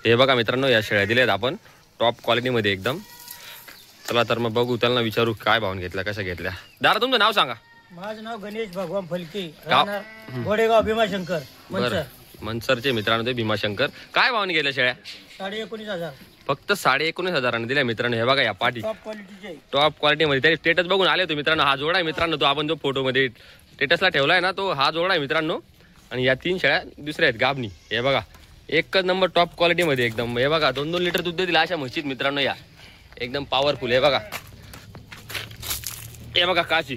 हे बघा मित्रांनो, या शेळ्या दिल्यात आपण टॉप क्वालिटीमध्ये एकदम. चला तर मग बघू, त्याला विचारू काय भावून घेतल्या, कशा घेतल्या. दादा तुमचं नाव सांगा. माझं नाव गणेश भगवान फलके, राहणार गोडेगाव भीमाशंकर मनसर. मनसरचे मित्रांनो ते भीमाशंकर. काय भावने गेल्या शेळ्या? 19,500. फक्त 19,500 दिल्या मित्रांनो. हे बघा या पाठी टॉप क्वालिटीचे, टॉप क्वालिटीमध्ये. त्याचे स्टेटस बघून आले होते मित्रांनो. हा जोडा आहे मित्रांनो, तो आपण जो फोटोमध्ये स्टेटसला ठेवलाय ना, तो हा जोडा आहे मित्रांनो. आणि या 3 शेळ्या दुसऱ्या आहेत गाभणी. हे बघा एकच नंबर टॉप क्वालिटीमध्ये एकदम. हे बघा 2-2 लिटर दूध देतील अशा म्हशीत मित्रांनो. या एकदम पॉवरफुल. हे बघा, हे बघा काची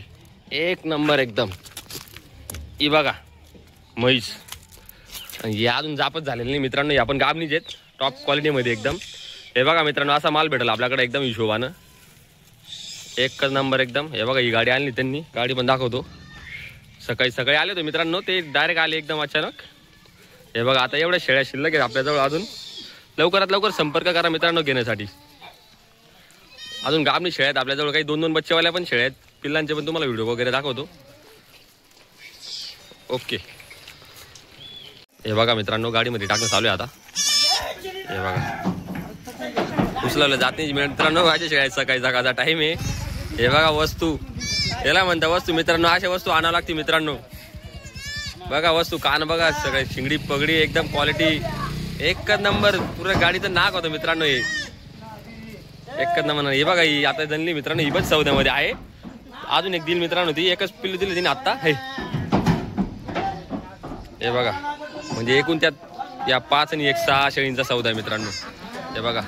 एक नंबर एकदम. ही बघा म्हैस. आणि या अजून जापच झालेली नाही मित्रांनो. या पण गाभणीच आहेत टॉप क्वालिटीमध्ये एकदम. हे बघा मित्रांनो, असा माल भेटेल आपल्याकडे एकदम हिशोबानं. एकच नंबर एकदम. हे बघा ही गाडी आणली त्यांनी, गाडी पण दाखवतो. सकाळी सकाळी आले होते मित्रांनो, ते डायरेक्ट आले एकदम अचानक. हे बघा आता एवढ्या शेळ्या शिल्लक आहेत आपल्याजवळ अजून. लवकरात लवकर संपर्क करा मित्रांनो घेण्यासाठी. अजून गाभणी शेळ्या आहेत आपल्याजवळ, काही 2-2 बच्चेवाल्या पण शेळ्या आहेत. पिल्लांचे पण तुम्हाला व्हिडिओ वगैरे दाखवतो. ओके. हे बघा मित्रांनो, गाडीमध्ये टाकणं चालू आहे आता. हे बघा उचलवलं जात नाही मित्रांनो. माझ्या शेळ्या सकाळी सकाळचा टाइम आहे. हे बघा वस्तू, याला म्हणता वस्तू मित्रांनो. अशा वस्तू आणावं लागते मित्रांनो. बघा वस्तू, कान बघा सगळे, शिंगडी पगडी एकदम क्वालिटी एकच नंबर. पुरं गाडीचं नाक होतं मित्रांनो. हे एकच नंबर. हे बघा ही आता जनली मित्रांनो, ही पण सौद्यामध्ये आहे. अजून एक दिल मित्रांनो, ती एकच पिल्लू दिली तिने आत्ता. हे बघा म्हणजे एकूण त्यात या 5 आणि 6 शेळींचा सौदा आहे मित्रांनो. हे बघा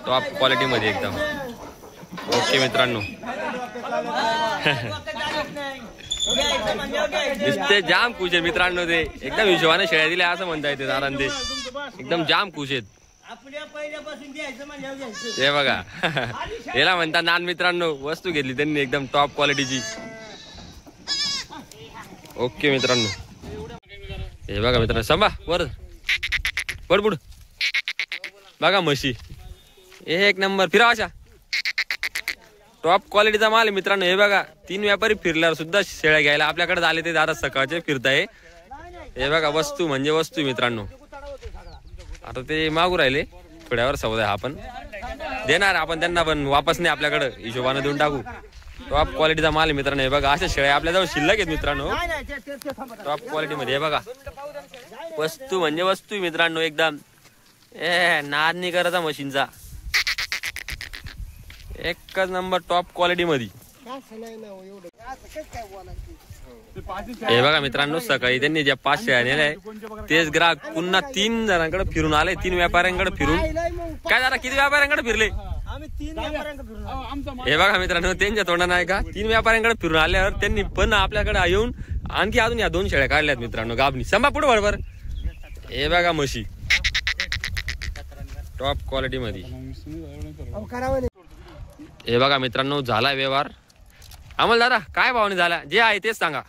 टॉप क्वालिटीमध्ये एकदम. ओके मित्रांनो. नुसते जाम खुश आहेत मित्रांनो. ते एकदम हिशोबाने शेळ्या दिल्या असं म्हणता येते. दारान ते एकदम जाम खुश आहेत. हे बघा याला म्हणता नान मित्रांनो. वस्तू घेतली त्यांनी एकदम टॉप क्वालिटीची. ओके मित्रांनो. हे बघा मित्रांनो, संभा वर पडपुड. बघा म्हशी एक नंबर. फिरा अशा टॉप क्वालिटीचा माल आहे मित्रांनो. हे बघा 3 व्यापारी फिरल्यावर सुद्धा शेळ्या घ्यायला आपल्याकडे आले. ते दादा सकाळचे फिरताय. हे बघा वस्तू म्हणजे वस्तू मित्रांनो. आता ते मागू राहिले थोड्यावर सौदा. हा पण देणार आपण त्यांना, पण वापस नाही आपल्याकडे, हिशोबाने देऊन टाकू. टॉप क्वालिटीचा माल आहे मित्रांनो. हे बघा अशा शेळ्या आपल्याजवळ शिल्लक आहेत मित्रांनो टॉप क्वालिटीमध्ये. हे बघा वस्तू म्हणजे वस्तू मित्रांनो एकदम. नाद नाही करायचा मशीनचा. एकच नंबर टॉप क्वालिटी मध्ये. हे बघा मित्रांनो, सकाळी त्यांनी ज्या 5 शेळ्या नेल्या तेच ग्राहक पुन्हा 3 जणांकडे फिरून आले. 3 व्यापाऱ्यांकडे फिरून. काय झालं, किती व्यापाऱ्यांकडे फिरले? हे बघा मित्रांनो, त्यांच्या तोंडानं आहे का 3 व्यापाऱ्यांकडे फिरून आल्यावर त्यांनी पण आपल्याकडे येऊन आणखी अजून या 2 शेळ्या काढल्यात मित्रांनो गाभणी. संभा पुढे बरोबर. हे बघा म्हशी टॉप क्वालिटी मध्ये. हे बघा मित्रांनो, झाला व्यवहार. आम्हाला दादा काय भावाने झाला? जे आहे तेच सांगा.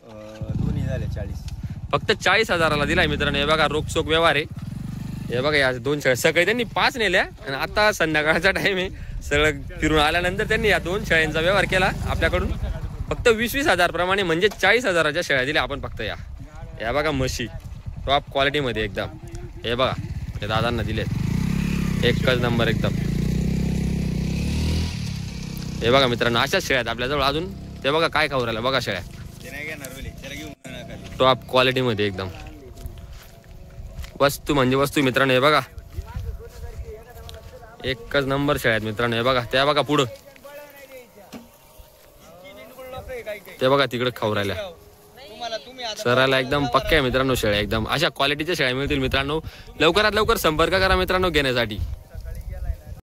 दोन्ही झाले 40. फक्त 40,000ला दिलाय मित्रांनो. हे बघा रोखचोक व्यवहार आहे. हे बघा या 2 शेळ्या सकाळी त्यांनी 5 नेल्या आणि आता संध्याकाळचा टाइम आहे. सगळं फिरून आल्यानंतर त्यांनी या 2 शेळ्यांचा व्यवहार केला आपल्याकडून. फक्त 20,000 प्रमाणे म्हणजे 40,000च्या शेळ्या दिल्या आपण फक्त. या बघा म्हशी टॉप क्वालिटी मध्ये एकदम. हे बघा हे दादांना दिलेत एकच नंबर एकदम. हे बघा मित्रांनो, अशाच शेळ्या आहेत आपल्याजवळ अजून. ते बघा काय खाऊ राहिला बघा शेळ्या टॉप क्वालिटी मध्ये एकदम. वस्तू म्हणजे वस्तू मित्रांनो. हे बघा एकच नंबर शेळ्या आहेत मित्रांनो. हे बघा त्या बघा पुढं, ते बघा तिकडे खाऊ राहिल्या सरायला एकदम पक्क्या मित्रांनो शेळ्या एकदम. अशा क्वालिटीच्या शेळ्या मिळतील मित्रांनो. लवकरात लवकर संपर्क करा मित्रांनो घेण्यासाठी.